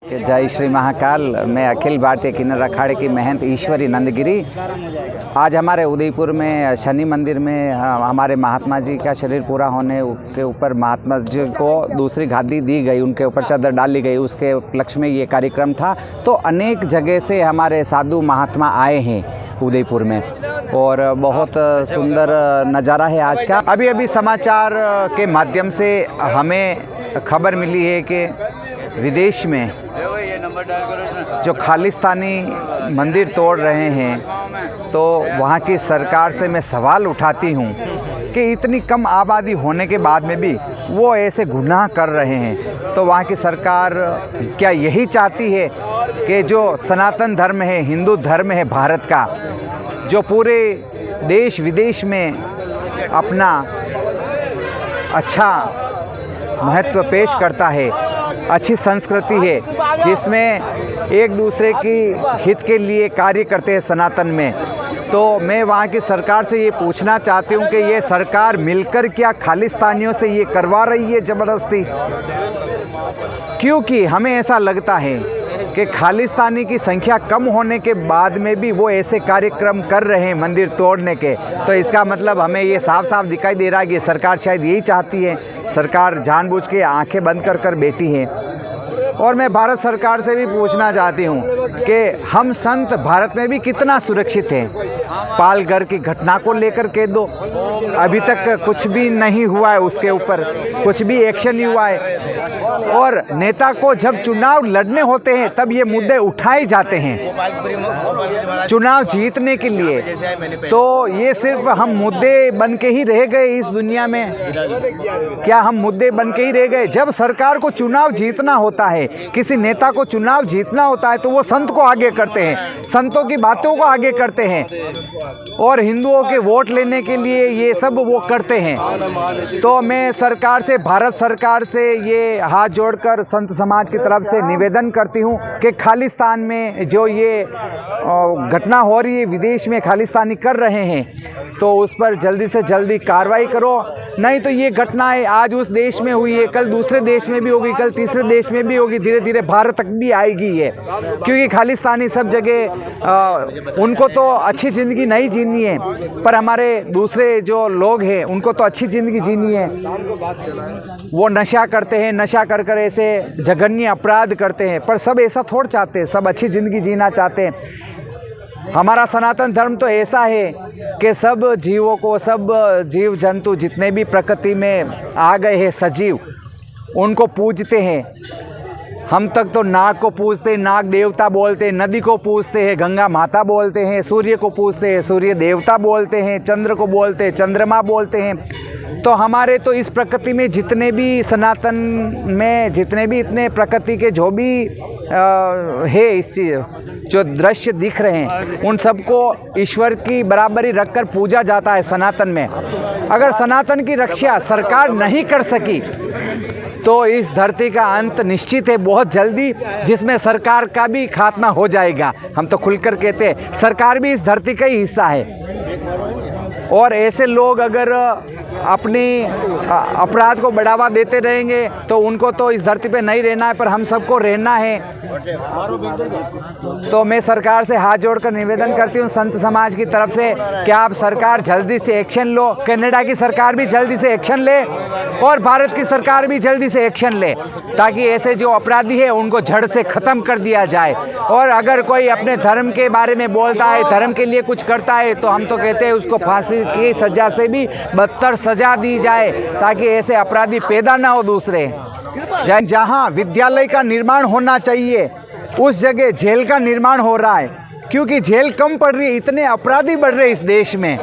जय श्री महाकाल। मैं अखिल भारतीय किन्नर अखाड़े की महंत ईश्वरी नंदगिरी। आज हमारे उदयपुर में शनि मंदिर में हमारे महात्मा जी का शरीर पूरा होने के ऊपर महात्मा जी को दूसरी गादी दी गई, उनके ऊपर चादर डाली गई, उसके उपलक्ष्य में ये कार्यक्रम था। तो अनेक जगह से हमारे साधु महात्मा आए हैं उदयपुर में और बहुत सुंदर नज़ारा है आज का। अभी अभी समाचार के माध्यम से हमें खबर मिली है कि विदेश में जो खालिस्तानी मंदिर तोड़ रहे हैं, तो वहाँ की सरकार से मैं सवाल उठाती हूँ कि इतनी कम आबादी होने के बाद में भी वो ऐसे गुनाह कर रहे हैं। तो वहाँ की सरकार क्या यही चाहती है कि जो सनातन धर्म है, हिंदू धर्म है भारत का, जो पूरे देश विदेश में अपना अच्छा महत्व पेश करता है, अच्छी संस्कृति है, जिसमें एक दूसरे की हित के लिए कार्य करते हैं सनातन में, तो मैं वहाँ की सरकार से ये पूछना चाहती हूँ कि ये सरकार मिलकर क्या खालिस्तानियों से ये करवा रही है ज़बरदस्ती? क्योंकि हमें ऐसा लगता है कि खालिस्तानी की संख्या कम होने के बाद में भी वो ऐसे कार्यक्रम कर रहे हैं मंदिर तोड़ने के। तो इसका मतलब हमें ये साफ साफ दिखाई दे रहा है कि सरकार शायद यही चाहती है। सरकार जानबूझ के आंखें बंद कर बैठी है। और मैं भारत सरकार से भी पूछना चाहती हूँ कि हम संत भारत में भी कितना सुरक्षित हैं। पालघर की घटना को लेकर के दो, अभी तक कुछ भी नहीं हुआ है, उसके ऊपर कुछ भी एक्शन नहीं हुआ है। और नेता को जब चुनाव लड़ने होते हैं तब ये मुद्दे उठाए जाते हैं चुनाव जीतने के लिए। तो ये सिर्फ हम मुद्दे बन के ही रह गए इस दुनिया में? क्या हम मुद्दे बन के ही रह गए? जब सरकार को चुनाव जीतना होता है, किसी नेता को चुनाव जीतना होता है, तो वो संत को आगे करते हैं, संतों की बातों को आगे करते हैं और हिंदुओं के वोट लेने के लिए ये सब वो करते हैं। तो मैं सरकार से, भारत सरकार से ये हाथ जोड़कर संत समाज की तरफ से निवेदन करती हूँ कि खालिस्तान में जो ये घटना हो रही है, विदेश में खालिस्तानी कर रहे हैं, तो उस पर जल्दी से जल्दी कार्रवाई करो। नहीं तो ये घटनाएं आज उस देश में हुई है, कल दूसरे देश में भी होगी, कल तीसरे देश में भी होगी, धीरे धीरे भारत तक भी आएगी है। क्योंकि खालिस्तानी सब जगह उनको तो अच्छी ज़िंदगी नहीं जीनी है, पर हमारे दूसरे जो लोग हैं उनको तो अच्छी ज़िंदगी जीनी है। वो नशा करते हैं, नशा कर कर ऐसे जघन्य अपराध करते हैं, पर सब ऐसा थोड़ा चाहते हैं, सब अच्छी ज़िंदगी जीना चाहते हैं। हमारा सनातन धर्म तो ऐसा है कि सब जीवों को, सब जीव जंतु जितने भी प्रकृति में आ गए हैं सजीव, उनको पूजते हैं। हम तक तो नाग को पूजते हैं, नाग देवता बोलते हैं, नदी को पूजते हैं, गंगा माता बोलते हैं, सूर्य को पूजते हैं, सूर्य देवता बोलते हैं, चंद्र को बोलते हैं, चंद्रमा बोलते हैं। तो हमारे तो इस प्रकृति में जितने भी सनातन में जितने भी इतने प्रकृति के जो भी है, इस जो दृश्य दिख रहे हैं, उन सबको ईश्वर की बराबरी रखकर पूजा जाता है सनातन में। अगर सनातन की रक्षा सरकार नहीं कर सकी तो इस धरती का अंत निश्चित है बहुत जल्दी, जिसमें सरकार का भी खात्मा हो जाएगा। हम तो खुलकर कहते हैं सरकार भी इस धरती का ही हिस्सा है। और ऐसे लोग अगर अपनी अपराध को बढ़ावा देते रहेंगे तो उनको तो इस धरती पे नहीं रहना है, पर हम सबको रहना है। तो मैं सरकार से हाथ जोड़कर निवेदन करती हूँ संत समाज की तरफ से कि आप सरकार जल्दी से एक्शन लो, कनाडा की सरकार भी जल्दी से एक्शन ले और भारत की सरकार भी जल्दी से एक्शन ले, ताकि ऐसे जो अपराधी है उनको जड़ से ख़त्म कर दिया जाए। और अगर कोई अपने धर्म के बारे में बोलता है, धर्म के लिए कुछ करता है, तो हम तो कहते हैं उसको फांसी की सज़ा से भी बदतर सजा दी जाए, ताकि ऐसे अपराधी पैदा ना हो दूसरे। जहाँ विद्यालय का निर्माण होना चाहिए उस जगह जेल का निर्माण हो रहा है, क्योंकि जेल कम पड़ रही है, इतने अपराधी बढ़ रहे हैं इस देश में।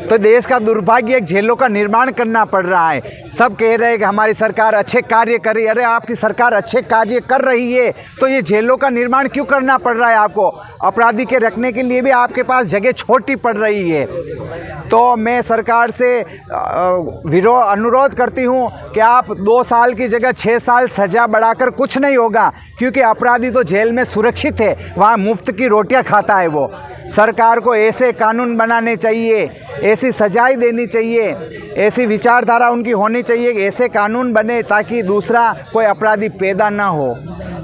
तो देश का दुर्भाग्य एक जेलों का निर्माण करना पड़ रहा है। सब कह रहे हैं कि हमारी सरकार अच्छे कार्य कर रही है। अरे आपकी सरकार अच्छे कार्य कर रही है तो ये जेलों का निर्माण क्यों करना पड़ रहा है आपको? अपराधी के रखने के लिए भी आपके पास जगह छोटी पड़ रही है। तो मैं सरकार से अनुरोध करती हूँ कि आप 2 साल की जगह 6 साल सज़ा बढ़ाकर कुछ नहीं होगा, क्योंकि अपराधी तो जेल में सुरक्षित है, वहाँ मुफ्त की रोटियाँ खाता है वो। सरकार को ऐसे कानून बनाने चाहिए, ऐसी सजाएं देनी चाहिए, ऐसी विचारधारा उनकी होनी चाहिए कि ऐसे कानून बने ताकि दूसरा कोई अपराधी पैदा ना हो।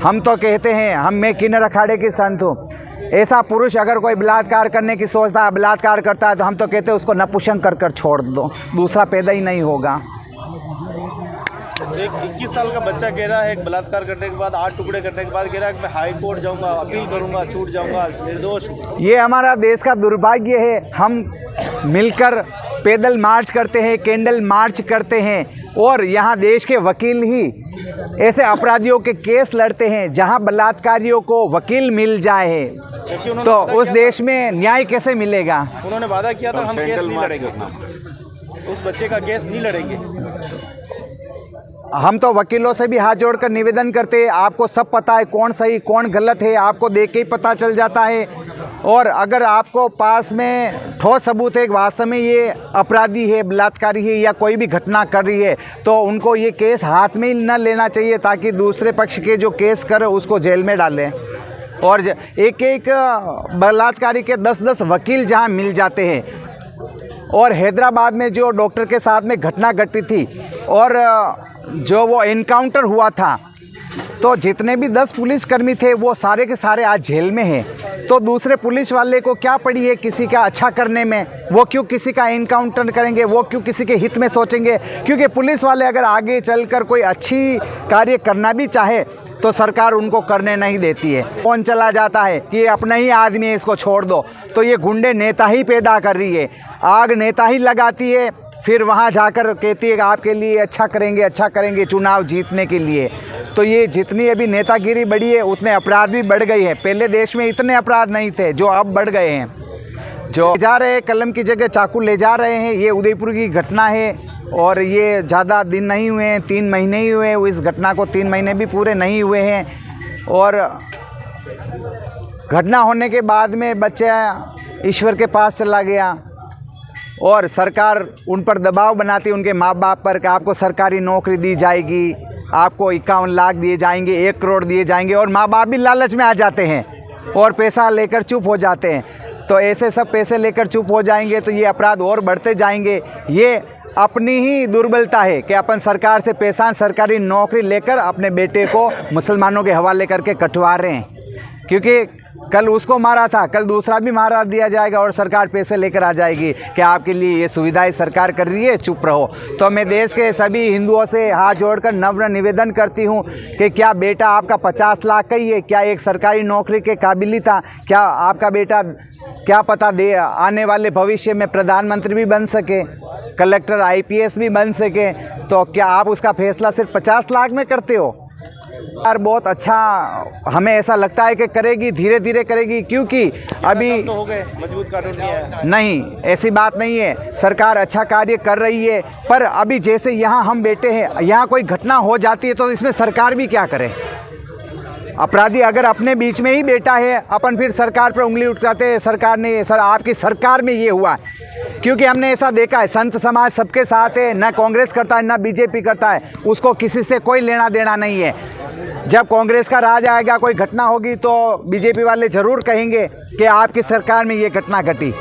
हम तो कहते हैं, मैं किन्नर अखाड़े की संत हूँ, ऐसा पुरुष अगर कोई बलात्कार करने की सोचता है, बलात्कार करता है, तो हम तो कहते हैं उसको नपुंसक कर छोड़ दो, दूसरा पैदा ही नहीं होगा। एक 21 साल का बच्चा कह रहा है एक बलात्कार करने के बाद, 8 टुकड़े करने के बाद कह रहा है कि मैं हाई कोर्ट जाऊंगा, अपील करूंगा, छूट जाऊंगा, निर्दोष। ये हमारा देश का दुर्भाग्य है। हम मिलकर पैदल मार्च करते हैं, कैंडल मार्च करते हैं, और यहाँ देश के वकील ही ऐसे अपराधियों के केस लड़ते हैं। जहाँ बलात्कारियों को वकील मिल जाए तो उस देश में न्याय कैसे मिलेगा? उन्होंने वादा किया था हम केस नहीं लड़ेंगे, उस बच्चे का केस नहीं लड़ेंगे। हम तो वकीलों से भी हाथ जोड़कर निवेदन करते हैं, आपको सब पता है कौन सही कौन गलत है, आपको देख के ही पता चल जाता है। और अगर आपको पास में ठोस सबूत है कि वास्तव में ये अपराधी है, बलात्कारी है या कोई भी घटना कर रही है, तो उनको ये केस हाथ में ही न लेना चाहिए ताकि दूसरे पक्ष के जो केस करे उसको जेल में डालें। और एक एक बलात्कारी के 10-10 वकील जहाँ मिल जाते हैं। और हैदराबाद में जो डॉक्टर के साथ में घटना घटी थी और जो वो एनकाउंटर हुआ था, तो जितने भी 10 पुलिसकर्मी थे वो सारे के सारे आज जेल में हैं। तो दूसरे पुलिस वाले को क्या पड़ी है किसी का अच्छा करने में? वो क्यों किसी का एनकाउंटर करेंगे? वो क्यों किसी के हित में सोचेंगे? क्योंकि पुलिस वाले अगर आगे चलकर कोई अच्छी कार्य करना भी चाहे तो सरकार उनको करने नहीं देती है। कौन चला जाता है कि ये अपना ही आदमी है, इसको छोड़ दो, तो ये गुंडे नेता ही पैदा कर रही है, आग नेता ही लगाती है, फिर वहाँ जाकर कहती है कि आपके लिए अच्छा करेंगे चुनाव जीतने के लिए। तो ये जितनी अभी नेतागिरी बढ़ी है उतने अपराध भी बढ़ गई है। पहले देश में इतने अपराध नहीं थे जो अब बढ़ गए हैं। जो जा रहे हैं कलम की जगह चाकू ले जा रहे हैं, ये उदयपुर की घटना है और ये ज़्यादा दिन नहीं हुए हैं, 3 महीने ही हुए हैं। इस घटना को 3 महीने भी पूरे नहीं हुए हैं। और घटना होने के बाद में बच्चा ईश्वर के पास चला गया और सरकार उन पर दबाव बनाती है, उनके माँ बाप पर, कि आपको सरकारी नौकरी दी जाएगी, आपको 51 लाख दिए जाएंगे, 1 करोड़ दिए जाएंगे। और माँ बाप भी लालच में आ जाते हैं और पैसा लेकर चुप हो जाते हैं। तो ऐसे सब पैसे लेकर चुप हो जाएंगे तो ये अपराध और बढ़ते जाएंगे। ये अपनी ही दुर्बलता है कि अपन सरकार से पैसा, सरकारी नौकरी लेकर अपने बेटे को मुसलमानों के हवाले करके कटवा रहे हैं। क्योंकि कल उसको मारा था, कल दूसरा भी मारा दिया जाएगा और सरकार पैसे लेकर आ जाएगी कि आपके लिए ये सुविधाएं सरकार कर रही है, चुप रहो। तो मैं देश के सभी हिंदुओं से हाथ जोड़कर नम्र निवेदन करती हूँ कि क्या बेटा आपका 50 लाख का ही है? क्या एक सरकारी नौकरी के काबिल था? क्या आपका बेटा क्या पता दे आने वाले भविष्य में प्रधानमंत्री भी बन सके, कलेक्टर IPS भी बन सके? तो क्या आप उसका फैसला सिर्फ 50 लाख में करते हो? यार बहुत अच्छा, हमें ऐसा लगता है कि करेगी, धीरे धीरे करेगी, क्योंकि अभी तो हो गए मजबूत कानून नहीं, ऐसी बात नहीं है। सरकार अच्छा कार्य कर रही है, पर अभी जैसे यहाँ हम बैठे हैं, यहाँ कोई घटना हो जाती है तो इसमें सरकार भी क्या करे? अपराधी अगर अपने बीच में ही बैठा है, अपन फिर सरकार पर उंगली उठाते हैं, सरकार ने आपकी सरकार में ये हुआ। क्योंकि हमने ऐसा देखा है, संत समाज सबके साथ है, ना कांग्रेस करता है ना BJP करता है, उसको किसी से कोई लेना देना नहीं है। जब कांग्रेस का राज आएगा, कोई घटना होगी तो BJP वाले ज़रूर कहेंगे कि आपकी सरकार में ये घटना घटी।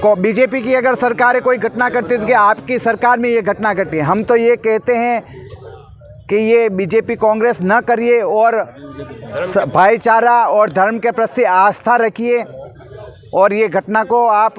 BJP की अगर सरकार कोई घटना करती तो कि आपकी सरकार में ये घटना घटी। हम तो ये कहते हैं कि ये BJP कांग्रेस न करिए और भाईचारा और धर्म के प्रति आस्था रखिए और ये घटना को आप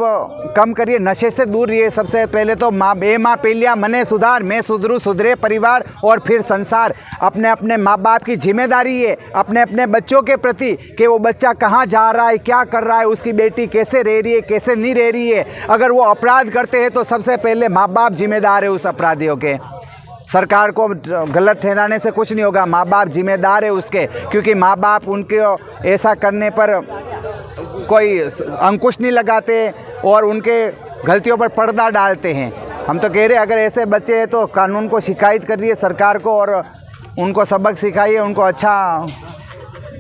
कम करिए, नशे से दूर रहिए। सबसे पहले तो माँ पेलिया मने सुधार, मैं सुधरू सुधरे परिवार और फिर संसार। अपने अपने माँ बाप की जिम्मेदारी है अपने अपने बच्चों के प्रति कि वो बच्चा कहाँ जा रहा है, क्या कर रहा है, उसकी बेटी कैसे रह रही है, कैसे नहीं रह रही है। अगर वो अपराध करते हैं तो सबसे पहले माँ बाप जिम्मेदार है उस अपराधियों के। सरकार को गलत ठहराने से कुछ नहीं होगा, माँ बाप जिम्मेदार है उसके, क्योंकि माँ बाप उनके ऐसा करने पर कोई अंकुश नहीं लगाते और उनके गलतियों पर पर्दा डालते हैं। हम तो कह रहे हैं अगर ऐसे बच्चे हैं तो कानून को शिकायत कर रही है सरकार को और उनको सबक सिखाइए, उनको अच्छा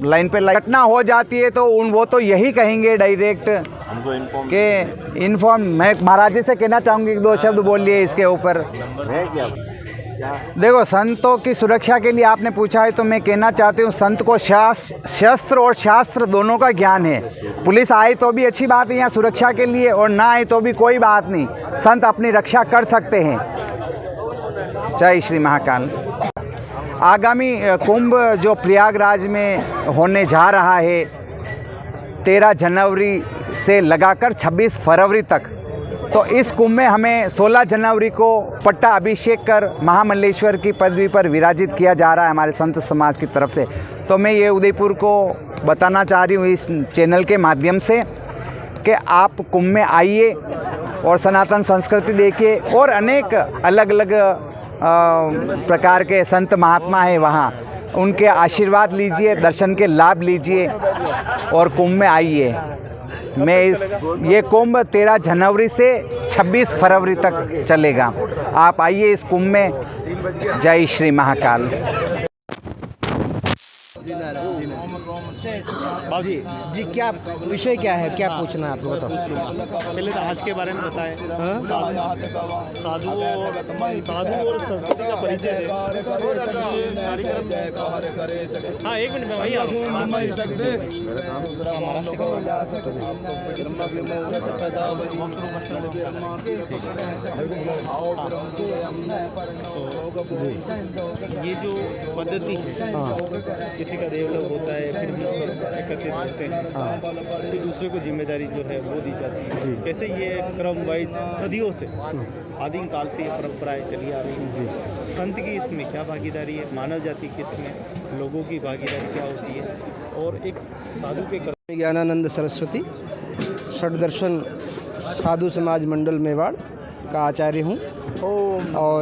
लाइन पे घटना हो जाती है तो वो तो यही कहेंगे डायरेक्ट कि इन्फॉर्म। मैं महाराज जी से कहना चाहूँगी 2 शब्द बोलिए इसके ऊपर। देखो, संतों की सुरक्षा के लिए आपने पूछा है तो मैं कहना चाहती हूँ, संत को शस्त्र और शास्त्र दोनों का ज्ञान है। पुलिस आए तो भी अच्छी बात है यहाँ सुरक्षा के लिए, और ना आए तो भी कोई बात नहीं, संत अपनी रक्षा कर सकते हैं। जय श्री महाकाल। आगामी कुंभ जो प्रयागराज में होने जा रहा है 13 जनवरी से लगाकर 26 फरवरी तक, तो इस कुंभ में हमें 16 जनवरी को पट्टा अभिषेक कर महामल्लेश्वर की पदवी पर विराजित किया जा रहा है हमारे संत समाज की तरफ से। तो मैं ये उदयपुर को बताना चाह रही हूँ इस चैनल के माध्यम से कि आप कुंभ में आइए और सनातन संस्कृति देखिए, और अनेक अलग अलग प्रकार के संत महात्मा हैं वहाँ, उनके आशीर्वाद लीजिए, दर्शन के लाभ लीजिए और कुंभ में आइए। ये कुंभ 13 जनवरी से 26 फरवरी तक चलेगा। आप आइए इस कुंभ में। जय श्री महाकाल। जी जी, क्या विषय क्या है, क्या पूछना है आपको, बताओ। पहले तो आज के बारे में बताएं। साधु और संस्कृति का परिचय है। हाँ, एक मिनट में वही ये जो पद्धति है, किसी का देवलोक होता है, फिर भी सब एकत्रित होते हैं, फिर दूसरे को जिम्मेदारी जो है वो दी जाती है। कैसे ये क्रम वाइज सदियों से, आदिम काल से ये परंपराएं चली आ रही हैं। संत की इसमें क्या भागीदारी है, मानव जाति की इसमें लोगों की भागीदारी क्या होती है, और एक साधु के ज्ञानानंद सरस्वती षड्दर्शन साधु समाज मंडल मेवाड़ का आचार्य हूँ, और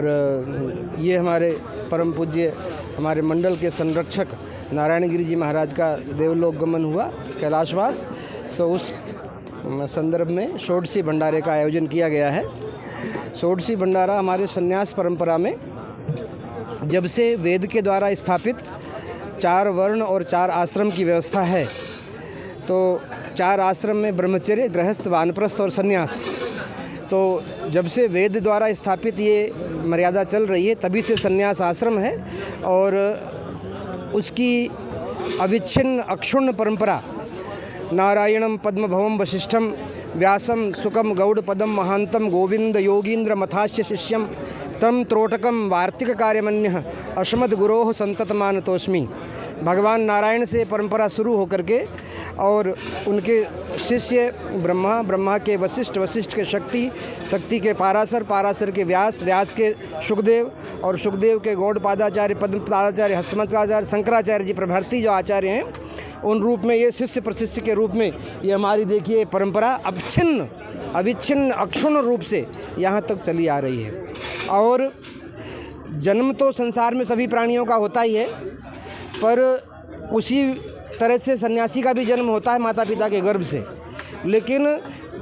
ये हमारे परम पूज्य हमारे मंडल के संरक्षक नारायण गिरी जी महाराज का देवलोक गमन हुआ, कैलाशवास। सो उस संदर्भ में षोडशी भंडारे का आयोजन किया गया है। षोडशी भंडारा हमारे संन्यास परंपरा में जब से वेद के द्वारा स्थापित 4 वर्ण और 4 आश्रम की व्यवस्था है, तो 4 आश्रम में ब्रह्मचर्य, गृहस्थ, वानप्रस्थ और संन्यास, तो जब से वेद द्वारा स्थापित ये मर्यादा चल रही है तभी से संन्यास आश्रम है, और उसकी अविच्छिन्न अक्षुण्ण परंपरा नारायणम पद्मभवम वशिष्ठम व्यासम सुकम गौड़ पदम महांतम गोविंद योगींद्र मथाश्च शिष्यम तम त्रोटकम वार्तिक कार्यमन्य अश्मद गुरोह संततमानतोस्मि। भगवान नारायण से परंपरा शुरू होकर के, और उनके शिष्य ब्रह्मा, ब्रह्मा के वशिष्ठ, वशिष्ठ के शक्ति, शक्ति के पाराशर, पाराशर के व्यास, व्यास के सुखदेव, और सुखदेव के गौड़पादाचार्य, पद्मपादाचार्य, हस्तमताचार्य, शंकराचार्य जी प्रभृति जो आचार्य हैं, उन रूप में ये शिष्य प्रशिष्य के रूप में ये हमारी देखिए परंपरा अविच्छिन्न अक्षुण्ण रूप से यहाँ तक चली आ रही है। और जन्म तो संसार में सभी प्राणियों का होता ही है, पर उसी तरह से सन्यासी का भी जन्म होता है माता पिता के गर्भ से, लेकिन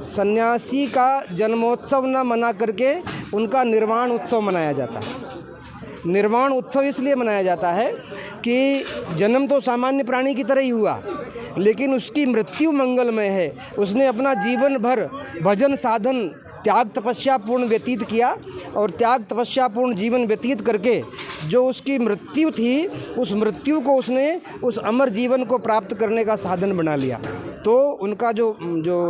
सन्यासी का जन्मोत्सव न मना करके उनका निर्वाण उत्सव मनाया जाता है। निर्वाण उत्सव इसलिए मनाया जाता है कि जन्म तो सामान्य प्राणी की तरह ही हुआ, लेकिन उसकी मृत्यु मंगलमय है। उसने अपना जीवन भर भजन साधन त्याग तपस्या पूर्ण व्यतीत किया, और त्याग तपस्या पूर्ण जीवन व्यतीत करके जो उसकी मृत्यु थी, उस मृत्यु को उसने उस अमर जीवन को प्राप्त करने का साधन बना लिया। तो उनका जो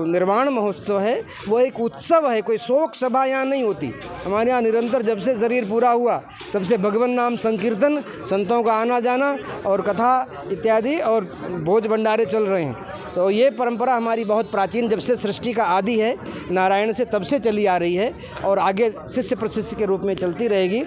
निर्वाण महोत्सव है वो एक उत्सव है, कोई शोक सभा यहाँ नहीं होती। हमारे यहाँ निरंतर जब से शरीर पूरा हुआ तब से भगवान नाम संकीर्तन, संतों का आना जाना और कथा इत्यादि और भोज भंडारे चल रहे हैं। तो ये परंपरा हमारी बहुत प्राचीन, जब से सृष्टि का आदि है नारायण से, तब से चली आ रही है और आगे शिष्य प्रशिष्य के रूप में चलती रहेगी।